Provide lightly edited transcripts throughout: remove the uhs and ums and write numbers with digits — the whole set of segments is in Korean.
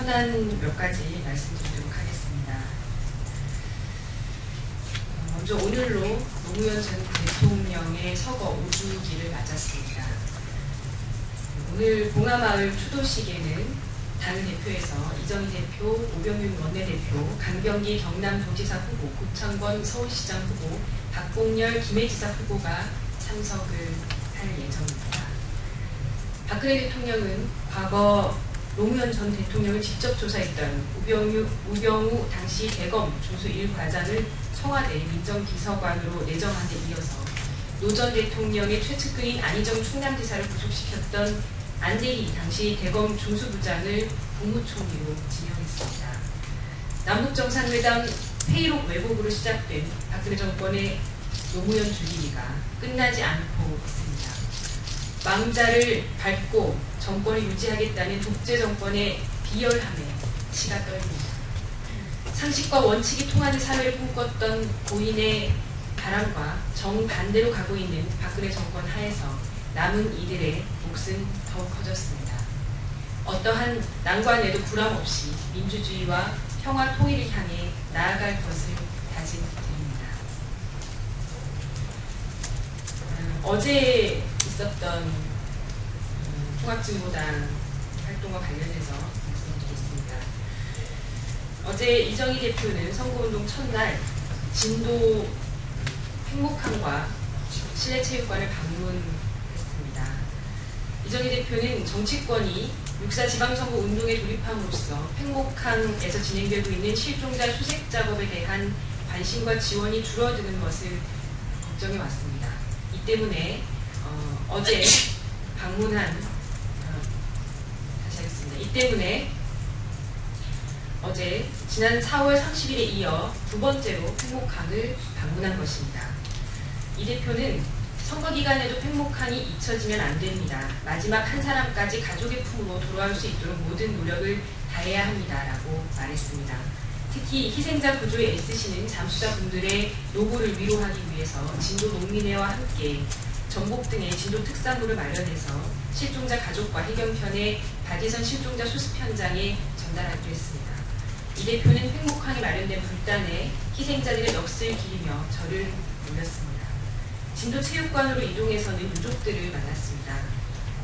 현안 몇 가지 말씀드리도록 하겠습니다. 먼저 오늘로 노무현 전 대통령의 서거 5주기를 맞았습니다. 오늘 봉하마을 추도식에는 당 대표에서 이정희 대표, 오병윤 원내대표, 강병기 경남도지사 후보, 고창권 서울시장 후보, 박봉열 김해지사 후보가 참석을 할 예정입니다. 박근혜 대통령은 과거 노무현 전 대통령을 직접 조사했던 우병우 당시 대검 조수 1과장을 청와대 민정비서관으로 내정한 데 이어서 노 전 대통령의 최측근인 안희정 충남지사를 구속시켰던 안대희 당시 대검 중수부장을 국무총리로 지명했습니다. 남북정상회담 회의록 왜곡으로 시작된 박근혜 정권의 노무현 줄기기가 끝나지 않고 있습니다. 망자를 밟고 정권을 유지하겠다는 독재 정권의 비열함에 치가 떨립니다. 상식과 원칙이 통하는 사회를 꿈꿨던 고인의 바람과 정반대로 가고 있는 박근혜 정권 하에서 남은 이들의 몫은 더욱 커졌습니다. 어떠한 난관에도 불함없이 민주주의와 평화 통일을 향해 나아갈 것을 다짐드립니다. 어제 있었던 통합진보당 활동과 관련해서 말씀드리겠습니다. 어제 이정희 대표는 선거운동 첫날 진도 팽목항과 실내체육관을 방문했습니다. 이정희 대표는 정치권이 6.4 지방선거 운동에 돌입함으로써 팽목항에서 진행되고 있는 실종자 수색 작업에 대한 관심과 지원이 줄어드는 것을 걱정해 왔습니다. 이 때문에 어제 방문한 다시 하겠습니다. 이 때문에 어제 지난 4월 30일에 이어 두 번째로 팽목항을 방문한 것입니다. 이 대표는 선거 기간에도 팽목항이 잊혀지면 안 됩니다. 마지막 한 사람까지 가족의 품으로 돌아올 수 있도록 모든 노력을 다해야 합니다라고 말했습니다. 특히 희생자 구조에 애쓰시는 잠수자분들의 노고를 위로하기 위해서 진도 농민회와 함께 전북 등의 진도 특산물을 마련해서 실종자 가족과 해경편의 박예선 실종자 수습 현장에 전달하기로 했습니다. 이 대표는 팽목항에 마련된 불단에 희생자들의 넋을 기리며 절을 올렸습니다. 진도 체육관으로 이동해서는 유족들을 만났습니다.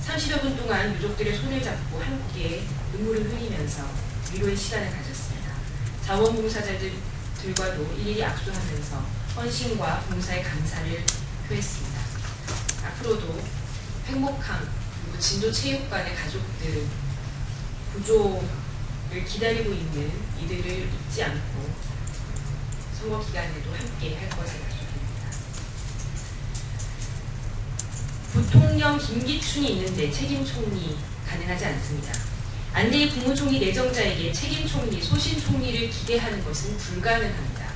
30여 분 동안 유족들의 손을 잡고 함께 눈물을 흘리면서 위로의 시간을 가졌습니다. 자원봉사자들과도 일일이 악수하면서 헌신과 봉사의 감사를 표했습니다. 앞으로도 팽목항 그리고 진도 체육관의 가족들 구조를 기다리고 있는 이들을 잊지 않고 선거 기간에도 함께 할 것을 약속합니다. 부통령 김기춘이 있는데 책임 총리 가능하지 않습니다. 안대희 국무총리 내정자에게 책임 총리, 소신 총리를 기대하는 것은 불가능합니다.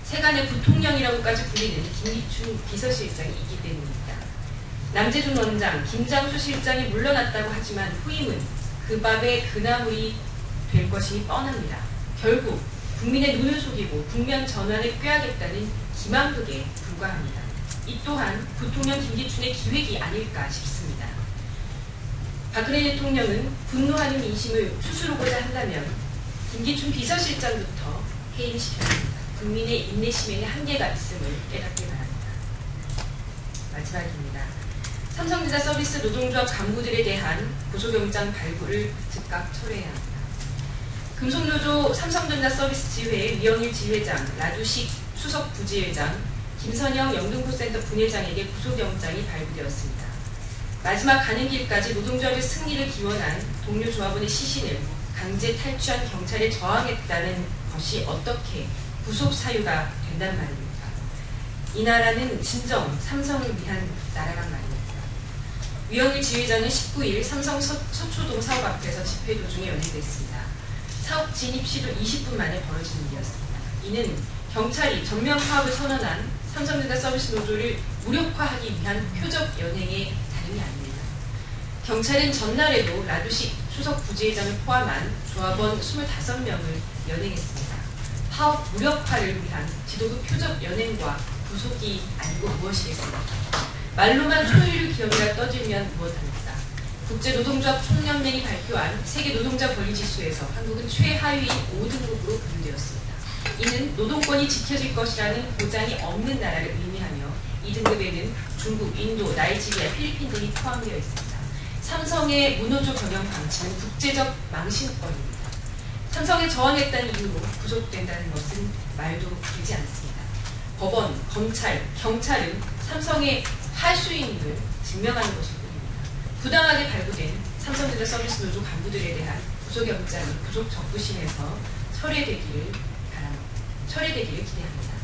세간의 부통령이라고까지 불리는 김기춘 비서실장이 있기 때문입니다. 남재준 원장, 김장수 실장이 물러났다고 하지만 후임은 그 밥에 그나물이 될 것이 뻔합니다. 결국 국민의 눈을 속이고 국면 전환을 꾀하겠다는 기만극에 불과합니다. 이 또한 부통령 김기춘의 기획이 아닐까 싶습니다. 박근혜 대통령은 분노하는 민심을 추스르고자 한다면 김기춘 비서실장부터 해임시켜야 합니다. 국민의 인내심에는 한계가 있음을 깨닫기 바랍니다. 마지막입니다. 삼성전자 서비스 노동조합 간부들에 대한 고소영장 발부를 즉각 철회해야 합니다. 금속노조 삼성전자 서비스 지회 위영일 지회장, 라두식 수석 부지회장, 김선영 영등포센터 분회장에게 구속영장이 발부되었습니다. 마지막 가는 길까지 노동조합의 승리를 기원한 동료 조합원의 시신을 강제 탈취한 경찰에 저항했다는 것이 어떻게 구속 사유가 된단 말입니까? 이 나라는 진정 삼성을 위한 나라란 말입니다. 위영일 지회장은 19일 삼성 서초동 사업 앞에서 집회 도중에 연행됐습니다. 사업 진입 시도 20분 만에 벌어진 일이었습니다. 이는 경찰이 전면 파업을 선언한 삼성전자 서비스 노조를 무력화하기 위한 표적 연행의 다름이 아닙니다. 경찰은 전날에도 라두식 수석 부지회장을 포함한 조합원 25명을 연행했습니다. 파업 무력화를 위한 지도부 표적 연행과 구속이 아니고 무엇이겠습니까? 말로만 초일류 기업이라 떠들면 무엇합니까? 국제노동조합 총연맹이 발표한 세계 노동자 권리 지수에서 한국은 최하위 5등급으로 분류되었습니다. 이는 노동권이 지켜질 것이라는 보장이 없는 나라를 의미하며 이 등급에는 중국, 인도, 나이지리아, 필리핀 등이 포함되어 있습니다. 삼성의 무노조 경영 방침은 국제적 망신권입니다. 삼성에 저항했다는 이유로 구속된다는 것은 말도 되지 않습니다. 법원, 검찰, 경찰은 삼성의 할수인임을 증명하는 것일 뿐입니다. 부당하게 발부된 삼성전자 서비스 노조 간부들에 대한 구속영장이 구속적부심에서 철회되기를 기대합니다.